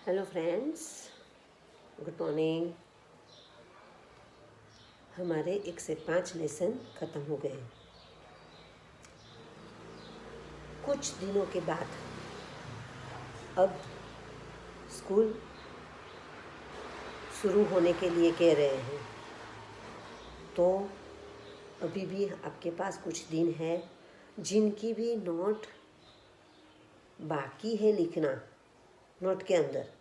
Hello friends, good morning. हमारे 1 से 5 lesson ख़त्म हो गए। कुछ दिनों के बाद अब स्कूल शुरू होने के लिए कह रहे हैं, तो अभी भी आपके पास कुछ दिन है जिनकी भी नोट बाकी है लिखना नोट के अंदर,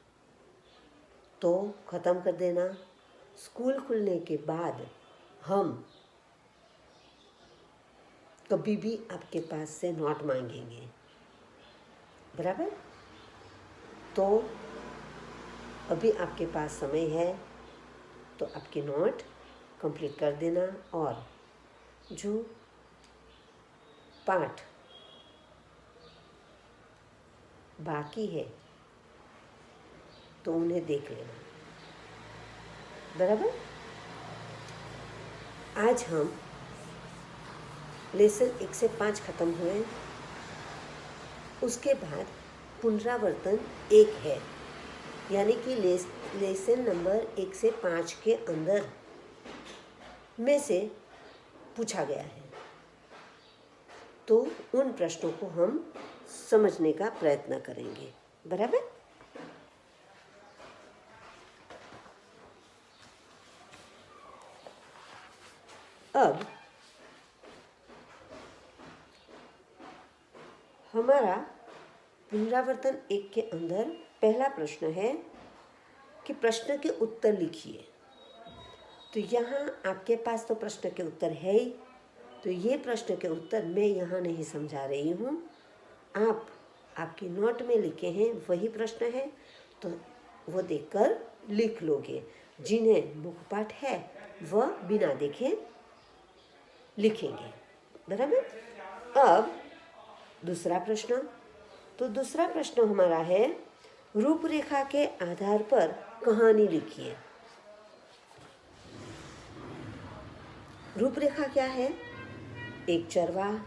तो ख़त्म कर देना। स्कूल खुलने के बाद हम कभी भी आपके पास से नोट मांगेंगे, बराबर। तो अभी आपके पास समय है, तो आपके नोट कंप्लीट कर देना और जो पाठ बाकी है तो उन्हें देख लेना, बराबर। आज हम लेसन 1 से 5 ख़त्म हुए। उसके बाद पुनरावर्तन 1 है, यानी कि लेसन नंबर 1 से 5 के अंदर में से पूछा गया है, तो उन प्रश्नों को हम समझने का प्रयत्न करेंगे, बराबर। अब हमारा पुनरावर्तन 1 के अंदर पहला प्रश्न है कि प्रश्न के उत्तर लिखिए। तो यहाँ आपके पास तो प्रश्न के उत्तर है ही, तो ये प्रश्न के उत्तर मैं यहाँ नहीं समझा रही हूँ। आप आपकी नोट में लिखे हैं वही प्रश्न है, तो वो देखकर लिख लोगे। जिन्हें मुखपाठ है वह बिना देखे लिखेंगे, बराबर। अब दूसरा प्रश्न, तो दूसरा प्रश्न हमारा है रूपरेखा के आधार पर कहानी लिखिए। रूपरेखा क्या है? एक चरवाहा,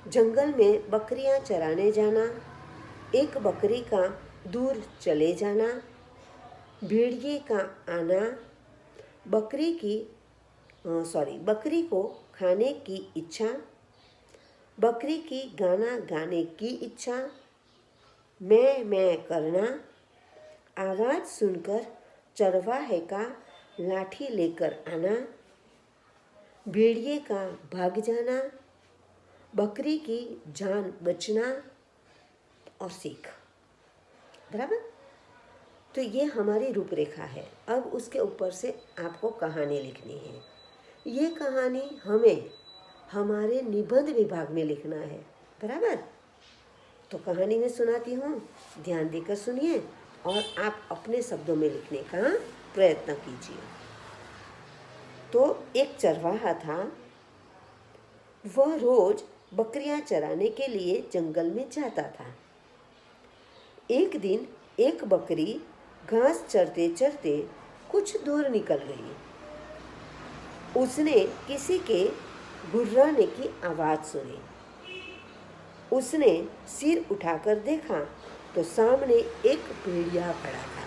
जंगल में बकरियां चराने जाना, एक बकरी का दूर चले जाना, भेड़िए का आना, बकरी को खाने की इच्छा, बकरी की गाना गाने की इच्छा, मैं करना, आवाज़ सुनकर चरवाहे का लाठी लेकर आना, भेड़िए का भाग जाना, बकरी की जान बचना और सीख, बराबर। तो ये हमारी रूपरेखा है। अब उसके ऊपर से आपको कहानी लिखनी है। ये कहानी हमें हमारे निबंध विभाग में लिखना है, बराबर। तो कहानी में सुनाती हूँ, ध्यान देकर सुनिए और आप अपने शब्दों में लिखने का प्रयत्न कीजिए। तो एक चरवाहा था, वह रोज बकरियां चराने के लिए जंगल में जाता था। एक दिन एक बकरी घास चरते चरते कुछ दूर निकल गई। उसने किसी के गुर्राने की आवाज़ सुनी। उसने सिर उठाकर देखा तो सामने एक भेड़िया खड़ा था।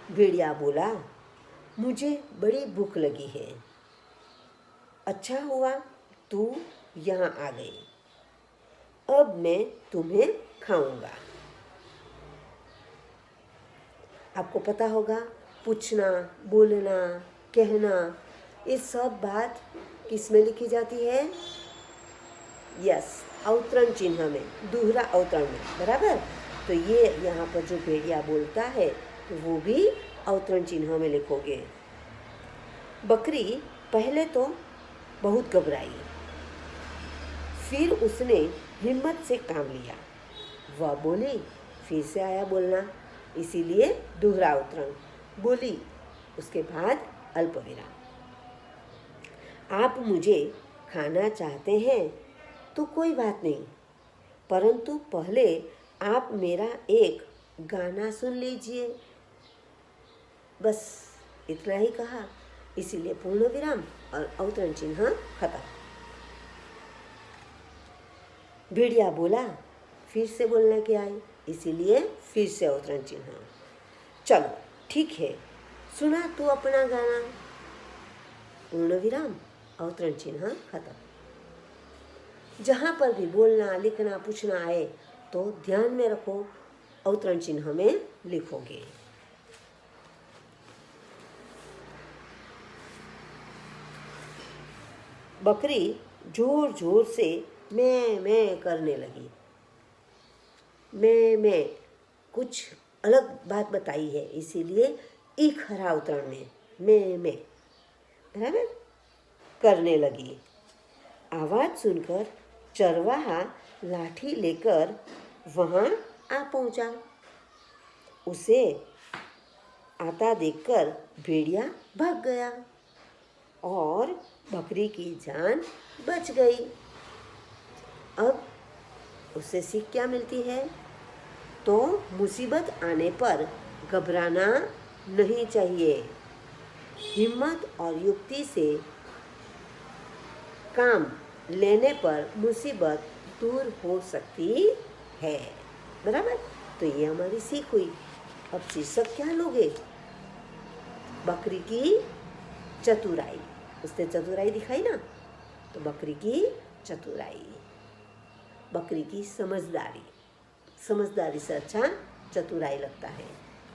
भेड़िया बोला, मुझे बड़ी भूख लगी है, अच्छा हुआ तू यहाँ आ गई, अब मैं तुम्हें खाऊंगा। आपको पता होगा, पूछना, बोलना, कहना, ये सब बात किस में लिखी जाती है? यस, अवतरण चिन्ह में, दोहरा अवतरण में, बराबर। तो ये यहाँ पर जो भेड़िया बोलता है तो वो भी अवतरण चिन्ह में लिखोगे। बकरी पहले तो बहुत घबराई, फिर उसने हिम्मत से काम लिया। वह बोली, फिर से आया बोलना, इसीलिए दोहरा अवतरण। बोली, उसके बाद अल्पविराम। आप मुझे खाना चाहते हैं तो कोई बात नहीं, परंतु पहले आप मेरा एक गाना सुन लीजिए। बस इतना ही कहा, इसीलिए पूर्ण विराम और अवतरण चिन्ह खत्म। भेड़िया बोला, फिर से बोलने के आए, इसीलिए फिर से अवतरण चिन्ह। चलो ठीक है, सुना तू अपना गाना, पूर्ण विराम, अवतरण चिन्ह खत्म। जहाँ पर भी बोलना, लिखना, पूछना आए तो ध्यान में रखो, अवतरण चिन्ह में लिखोगे। बकरी जोर जोर से मैं करने लगी। मैं कुछ अलग बात बताई है, इसीलिए ई खरा अवतरण में मैं बराबर करने लगी। आवाज सुनकर चरवाहा लाठी लेकर वहां आ पहुंचा। उसे आता देखकर भेड़िया भाग गया और बकरी की जान बच गई। अब उससे सीख क्या मिलती है? तो मुसीबत आने पर घबराना नहीं चाहिए। हिम्मत और युक्ति से काम लेने पर मुसीबत दूर हो सकती है। बराबर? तो ये हमारी सीख हुई। अब शीर्षक क्या लोगे? बकरी की चतुराई। उसने चतुराई दिखाई ना, तो बकरी की चतुराई, बकरी की समझदारी। समझदारी से अच्छा चतुराई लगता है,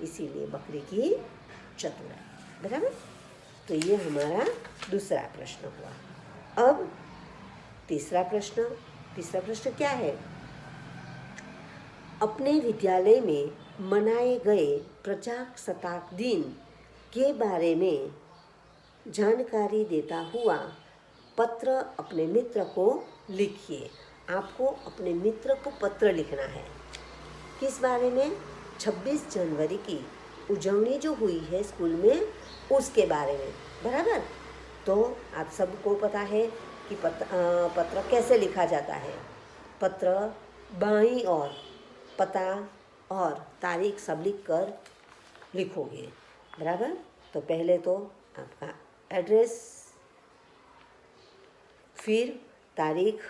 इसीलिए बकरी की चतुराई। बराबर? तो ये हमारा दूसरा प्रश्न हुआ। अब तीसरा प्रश्न क्या है? अपने विद्यालय में मनाए गए प्रजासत्ताक दिन के बारे में जानकारी देता हुआ पत्र अपने मित्र को लिखिए। आपको अपने मित्र को पत्र लिखना है। किस बारे में? 26 जनवरी की उजवनी जो हुई है स्कूल में, उसके बारे में। बराबर? तो आप सबको पता है कि पत्र कैसे लिखा जाता है। पत्र बाईं और पता और तारीख सब लिख कर लिखोगे। बराबर? तो पहले तो आपका एड्रेस, फिर तारीख,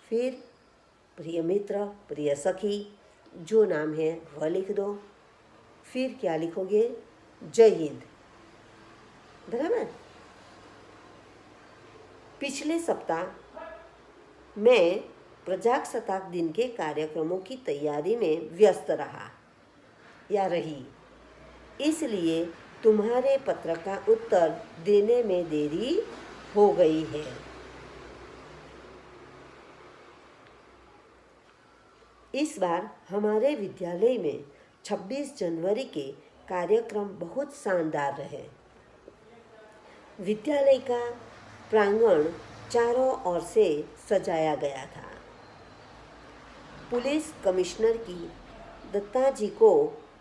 फिर प्रिय मित्र, प्रिय सखी, जो नाम है वह लिख दो। फिर क्या लिखोगे? जय हिंद। बराबर? पिछले सप्ताह मैं प्रजासत्ताक दिन के कार्यक्रमों की तैयारी में व्यस्त रहा या रही, इसलिए तुम्हारे पत्र का उत्तर देने में देरी हो गई है। इस बार हमारे विद्यालय में 26 जनवरी के कार्यक्रम बहुत शानदार रहे। विद्यालय का प्रांगण चारों ओर से सजाया गया था। पुलिस कमिश्नर की दत्ताजी को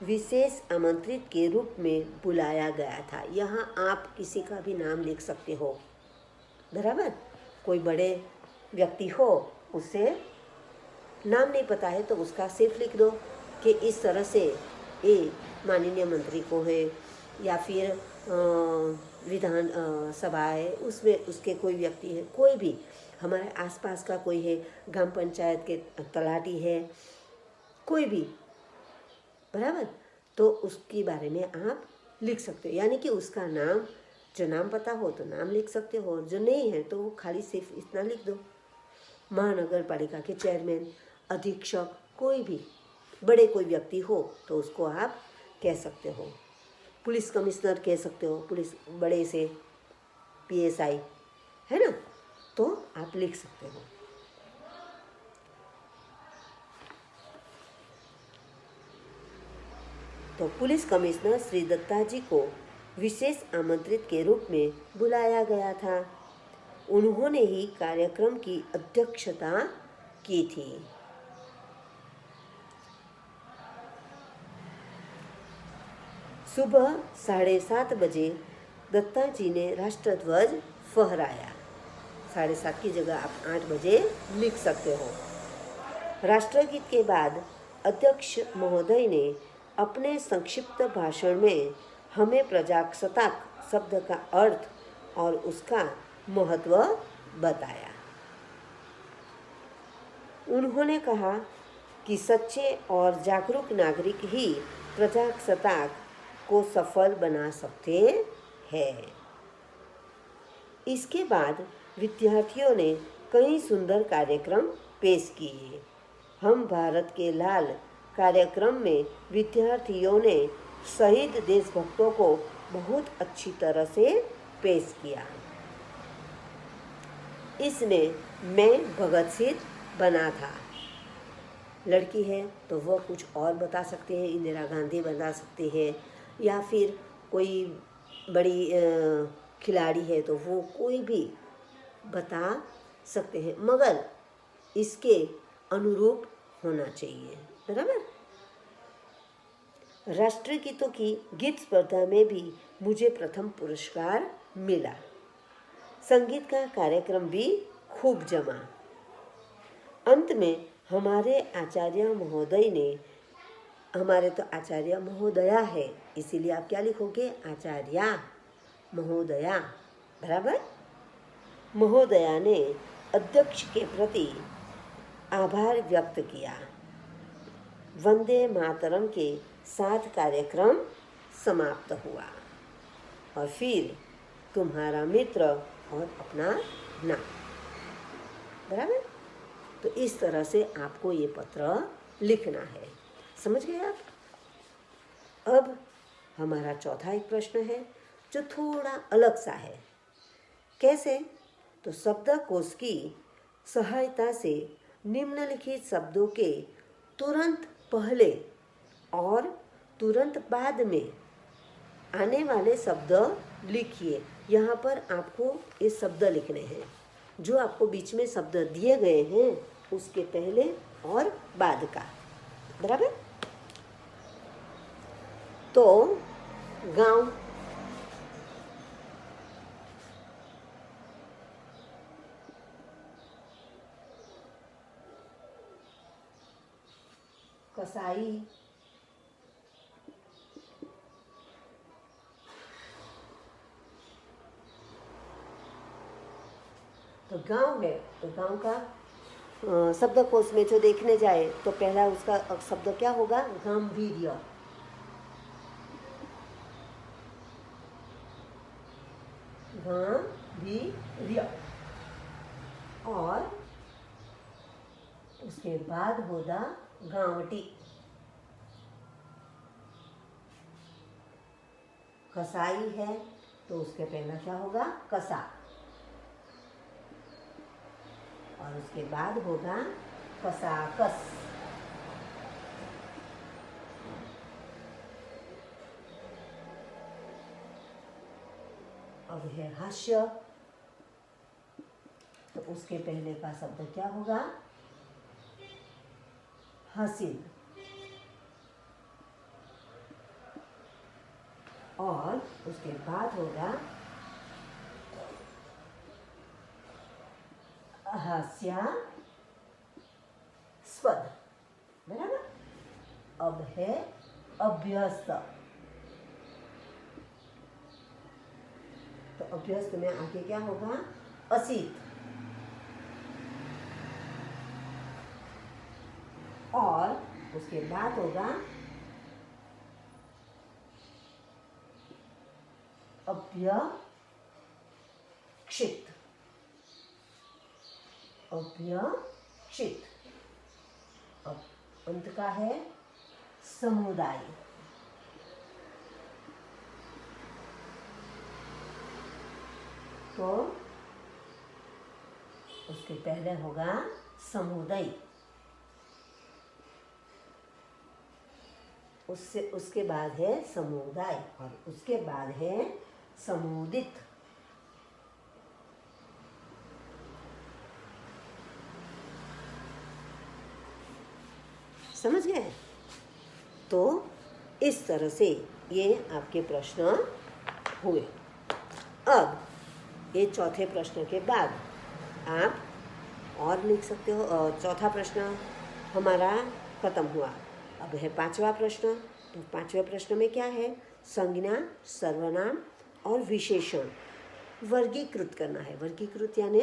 विशेष आमंत्रित के रूप में बुलाया गया था। यहाँ आप किसी का भी नाम लिख सकते हो। बराबर? कोई बड़े व्यक्ति हो, उससे नाम नहीं पता है तो उसका सिर्फ लिख दो कि इस तरह से ये माननीय मंत्री को है, या फिर विधान सभा है, उसमें उसके कोई व्यक्ति है, कोई भी हमारे आसपास का कोई है, ग्राम पंचायत के तलाटी है, कोई भी। बराबर? तो उसके बारे में आप लिख सकते हो, यानी कि उसका नाम, जो नाम पता हो तो नाम लिख सकते हो, जो नहीं है तो खाली सिर्फ इतना लिख दो। महानगर पालिका के चेयरमैन, अधीक्षक, कोई भी बड़े कोई व्यक्ति हो तो उसको आप कह सकते हो। पुलिस कमिश्नर कह सकते हो, पुलिस बड़े से PSI है ना, तो आप लिख सकते हो। तो पुलिस कमिश्नर श्री दत्ताजी को विशेष आमंत्रित के रूप में बुलाया गया था। उन्होंने ही कार्यक्रम की अध्यक्षता की थी। सुबह 7:30 बजे दत्ताजी ने राष्ट्रध्वज फहराया। 7:30 की जगह आप 8 बजे लिख सकते हो। राष्ट्रगीत के बाद अध्यक्ष महोदय ने अपने संक्षिप्त भाषण में हमें प्रजासत्ताक शब्द का अर्थ और उसका महत्व बताया। उन्होंने कहा, कि सच्चे और जागरूक नागरिक ही प्रजासत्ताक को सफल बना सकते हैं। इसके बाद विद्यार्थियों ने कई सुंदर कार्यक्रम पेश किए। हम भारत के लाल कार्यक्रम में विद्यार्थियों ने शहीद देशभक्तों को बहुत अच्छी तरह से पेश किया। इसमें मैं भगत सिंह बना था। लड़की है तो वो कुछ और बता सकते हैं, इंदिरा गांधी बता सकते हैं, या फिर कोई बड़ी खिलाड़ी है तो वो कोई भी बता सकते हैं, मगर इसके अनुरूप होना चाहिए, बराबर। राष्ट्रगीतों की गीत स्पर्धा में भी मुझे प्रथम पुरस्कार मिला। संगीत का कार्यक्रम भी खूब जमा। अंत में हमारे आचार्य महोदय ने, हमारे तो आचार्य महोदया है, इसीलिए आप क्या लिखोगे, आचार्य महोदया, बराबर। महोदया ने अध्यक्ष के प्रति आभार व्यक्त किया। वंदे मातरम के साथ कार्यक्रम समाप्त हुआ और फिर तुम्हारा मित्र और अपना नाम, बराबर। तो इस तरह से आपको ये पत्र लिखना है। समझ गए आप? अब हमारा चौथा एक प्रश्न है जो थोड़ा अलग सा है। कैसे? तो शब्दकोश की सहायता से निम्नलिखित शब्दों के तुरंत पहले और तुरंत बाद में आने वाले शब्द लिखिए। यहाँ पर आपको ये शब्द लिखने हैं, जो आपको बीच में शब्द दिए गए हैं उसके पहले और बाद का, बराबर। तो गांव, कसाई, तो गांव है तो गांव का शब्दकोश में जो देखने जाए तो पहला उसका शब्द क्या होगा, गांभीर्य। गांभीर्य। और उसके बाद होगा गांवटी। कसाई है तो उसके पहला क्या होगा, कसा। और उसके बाद होगा कसाकस। अब है हास्य, तो उसके पहले का शब्द क्या होगा, हसीन। और उसके बाद होगा हास्यास्पद, बराबर। अब है अभ्यस्त, तो अभ्यस्त में आगे क्या होगा, असित। और उसके बाद होगा अभ्यक्षित। अभ्यक्षित। अब अंत का है समुदाय। तो उसके पहले होगा समुदाय, उसके बाद है समुदाय, और उसके बाद है समुदित। समझ गए? तो इस तरह से ये आपके प्रश्न हुए। अब ये चौथे प्रश्न के बाद आप और लिख सकते हो। और चौथा प्रश्न हमारा खत्म हुआ। अब है पांचवा प्रश्न। तो पांचवें प्रश्न में क्या है, संज्ञा, सर्वनाम और विशेषण वर्गीकृत करना है। वर्गीकृत यानी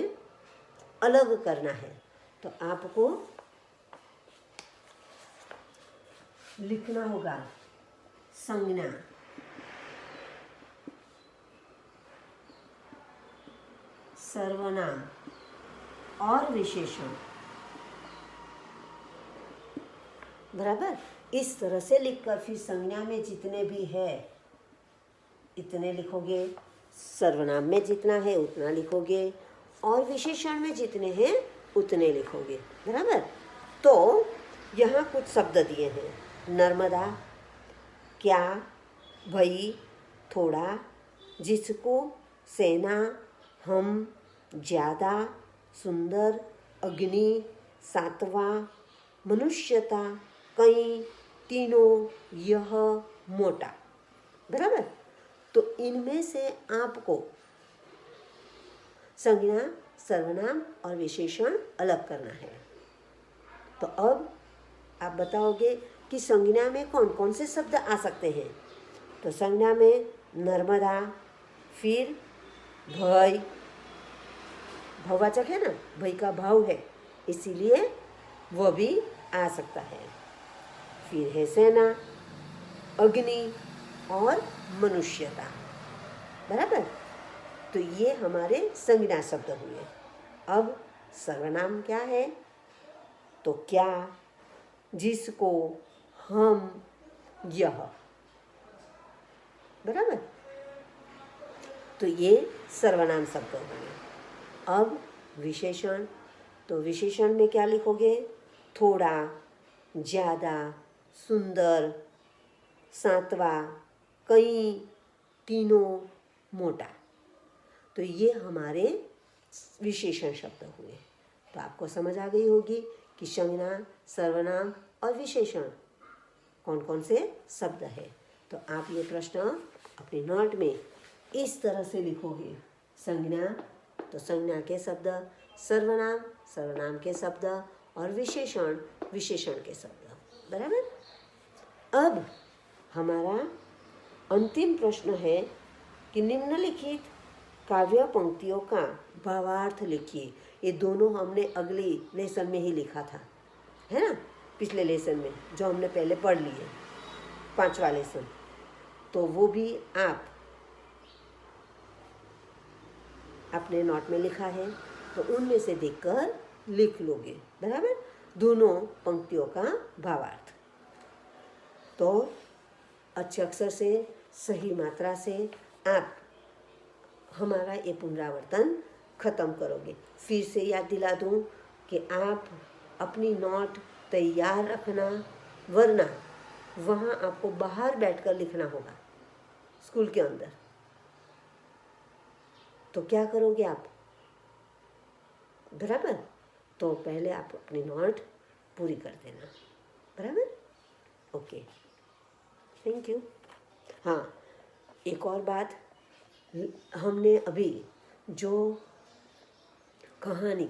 अलग करना है। तो आपको लिखना होगा संज्ञा, सर्वनाम और विशेषण। बराबर, इस तरह से लिखकर फिर संज्ञा में जितने भी है इतने लिखोगे, सर्वनाम में जितना है उतना लिखोगे और विशेषण में जितने हैं उतने लिखोगे। बराबर, तो यहाँ कुछ शब्द दिए हैं, नर्मदा, क्या, भई, थोड़ा, जिसको, सेना, हम, ज़्यादा, सुंदर, अग्नि, सातवां, मनुष्यता, कई, तीनों, यह, मोटा। बराबर, तो इनमें से आपको संज्ञा, सर्वनाम और विशेषण अलग करना है। तो अब आप बताओगे कि संज्ञा में कौन कौन से शब्द आ सकते हैं। तो संज्ञा में नर्मदा, फिर भय, भववाचक है ना, भय का भाव है इसीलिए वह भी आ सकता है। फिर है सेना, अग्नि और मनुष्यता। बराबर, तो ये हमारे संज्ञा शब्द हुए। अब सर्वनाम क्या है, तो क्या, जिसको, हम, यह। बराबर, तो ये सर्वनाम शब्द हुए। अब विशेषण, तो विशेषण में क्या लिखोगे, थोड़ा, ज़्यादा, सुंदर, सातवां, कई, तीनों, मोटा। तो ये हमारे विशेषण शब्द हुए। तो आपको समझ आ गई होगी कि संज्ञा, सर्वनाम और विशेषण कौन कौन से शब्द है। तो आप ये प्रश्न अपने नोट में इस तरह से लिखोगे, संज्ञा तो संज्ञा के शब्द, सर्वनाम सर्वनाम के शब्द और विशेषण विशेषण के शब्द। बराबर, अब हमारा अंतिम प्रश्न है कि निम्नलिखित काव्य पंक्तियों का भावार्थ लिखिए। ये दोनों हमने अगली लेसन में ही लिखा था, है ना, पिछले लेसन में जो हमने पहले पढ़ लिए, 5वां लेसन। तो वो भी आप अपने नोट में लिखा है, तो उनमें से देखकर लिख लोगे। बराबर, दोनों पंक्तियों का भावार्थ। तो अच्छे अक्षर से, सही मात्रा से आप हमारा ये पुनरावर्तन खत्म करोगे। फिर से याद दिला दूं कि आप अपनी नोट तैयार रखना, वरना वहाँ आपको बाहर बैठकर लिखना होगा स्कूल के अंदर। तो क्या करोगे आप, बराबर, तो पहले आप अपनी नोट पूरी कर देना। बराबर, ओके, थैंक यू। हाँ, एक और बात, हमने अभी जो कहानी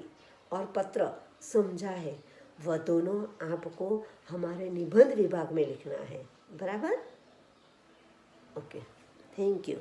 और पत्र समझा है वह दोनों आपको हमारे निबंध विभाग में लिखना है। बराबर, ओके, थैंक यू।